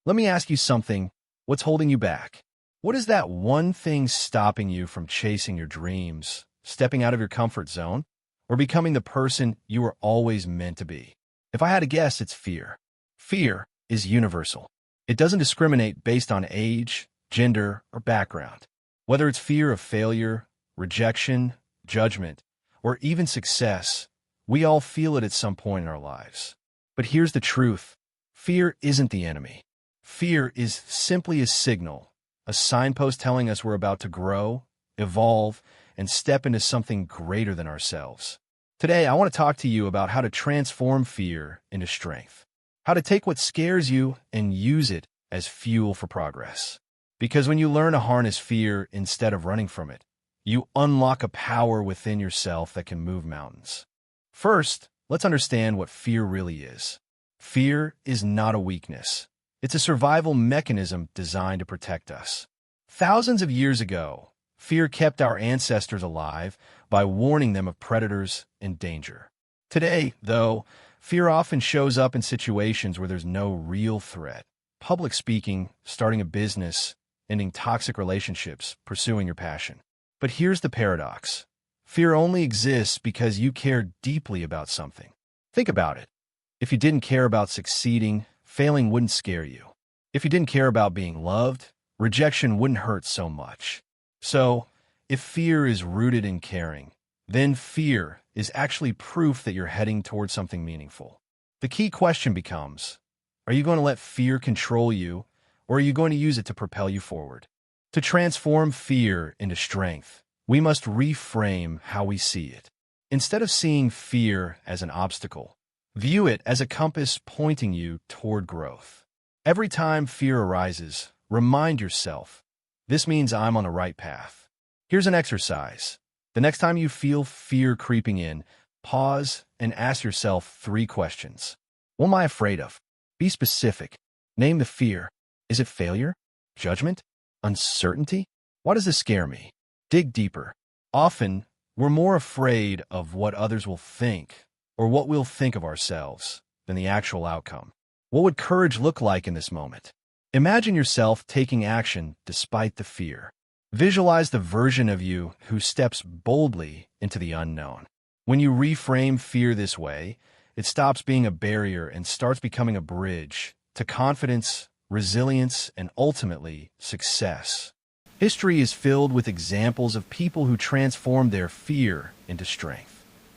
Let me ask you something. What's holding you back? What is that one thing stopping you from chasing your dreams, stepping out of your comfort zone, or becoming the person you were always meant to be? If I had to guess, it's fear. Fear is universal. It doesn't discriminate based on age, gender, or background. Whether it's fear of failure, rejection, judgment, or even success, we all feel it at some point in our lives. But here's the truth. Fear isn't the enemy. Fear is simply a signal, a signpost telling us we're about to grow, evolve, and step into something greater than ourselves. Today, I want to talk to you about how to transform fear into strength, how to take what scares you and use it as fuel for progress. Because when you learn to harness fear instead of running from it, you unlock a power within yourself that can move mountains. First, let's understand what fear really is. Fear is not a weakness. It's a survival mechanism designed to protect us. Thousands of years ago, fear kept our ancestors alive by warning them of predators and danger. Today, though, fear often shows up in situations where there's no real threat. Public speaking, starting a business, ending toxic relationships, pursuing your passion. But here's the paradox. Fear only exists because you care deeply about something. Think about it. If you didn't care about succeeding, failing wouldn't scare you. If you didn't care about being loved, rejection wouldn't hurt so much. So, if fear is rooted in caring, then fear is actually proof that you're heading towards something meaningful. The key question becomes, are you going to let fear control you, or are you going to use it to propel you forward? To transform fear into strength, we must reframe how we see it. Instead of seeing fear as an obstacle, view it as a compass pointing you toward growth. Every time fear arises, remind yourself, this means I'm on the right path. Here's an exercise. The next time you feel fear creeping in, pause and ask yourself 3 questions. What am I afraid of? Be specific. Name the fear. Is it failure? Judgment? Uncertainty? Why does this scare me? Dig deeper. Often, we're more afraid of what others will think or what we'll think of ourselves than the actual outcome. What would courage look like in this moment? Imagine yourself taking action despite the fear. Visualize the version of you who steps boldly into the unknown. When you reframe fear this way, it stops being a barrier and starts becoming a bridge to confidence, resilience, and ultimately, success. History is filled with examples of people who transformed their fear into strength.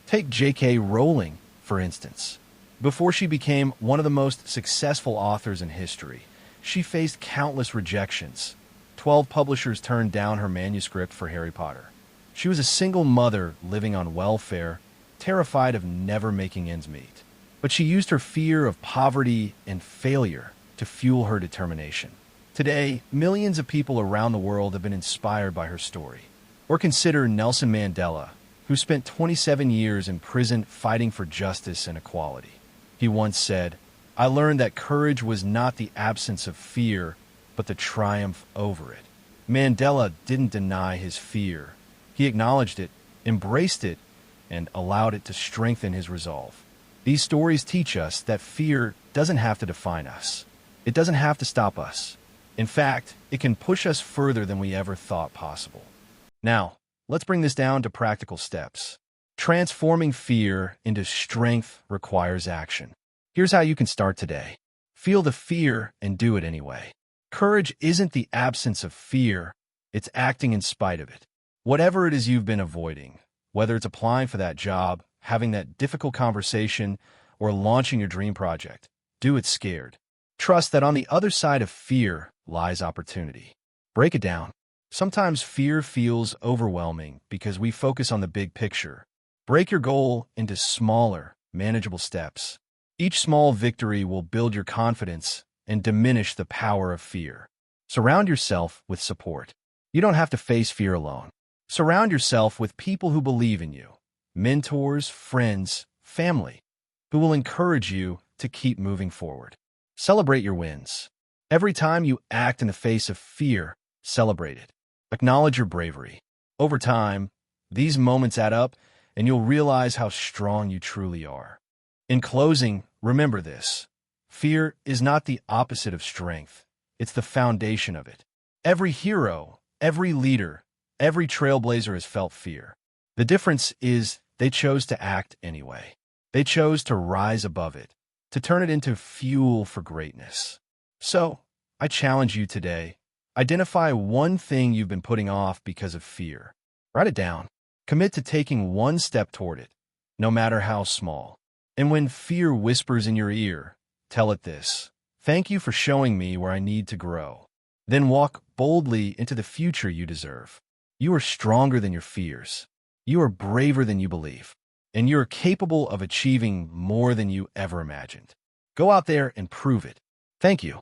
Take J.K. Rowling, for instance. Before she became one of the most successful authors in history, she faced countless rejections. 12 publishers turned down her manuscript for Harry Potter. She was a single mother living on welfare, terrified of never making ends meet. But she used her fear of poverty and failure to fuel her determination. Today, millions of people around the world have been inspired by her story. Or consider Nelson Mandela, who spent 27 years in prison fighting for justice and equality. He once said, "I learned that courage was not the absence of fear, but the triumph over it." Mandela didn't deny his fear. He acknowledged it, embraced it, and allowed it to strengthen his resolve. These stories teach us that fear doesn't have to define us. It doesn't have to stop us. In fact, it can push us further than we ever thought possible. Now, let's bring this down to practical steps. Transforming fear into strength requires action. Here's how you can start today. Feel the fear and do it anyway. Courage isn't the absence of fear, it's acting in spite of it. Whatever it is you've been avoiding, whether it's applying for that job, having that difficult conversation, or launching your dream project, do it scared. Trust that on the other side of fear lies opportunity. Break it down. Sometimes fear feels overwhelming because we focus on the big picture. Break your goal into smaller, manageable steps. Each small victory will build your confidence and diminish the power of fear. Surround yourself with support. You don't have to face fear alone. Surround yourself with people who believe in you. Mentors, friends, family, who will encourage you to keep moving forward. Celebrate your wins. Every time you act in the face of fear, celebrate it. Acknowledge your bravery. Over time, these moments add up, and you'll realize how strong you truly are. In closing, remember this. Fear is not the opposite of strength. It's the foundation of it. Every hero, every leader, every trailblazer has felt fear. The difference is they chose to act anyway. They chose to rise above it, to turn it into fuel for greatness. So, I challenge you today. Identify one thing you've been putting off because of fear. Write it down. Commit to taking one step toward it, no matter how small. And when fear whispers in your ear, tell it this: thank you for showing me where I need to grow. Then walk boldly into the future you deserve. You are stronger than your fears. You are braver than you believe. And you are capable of achieving more than you ever imagined. Go out there and prove it. Thank you.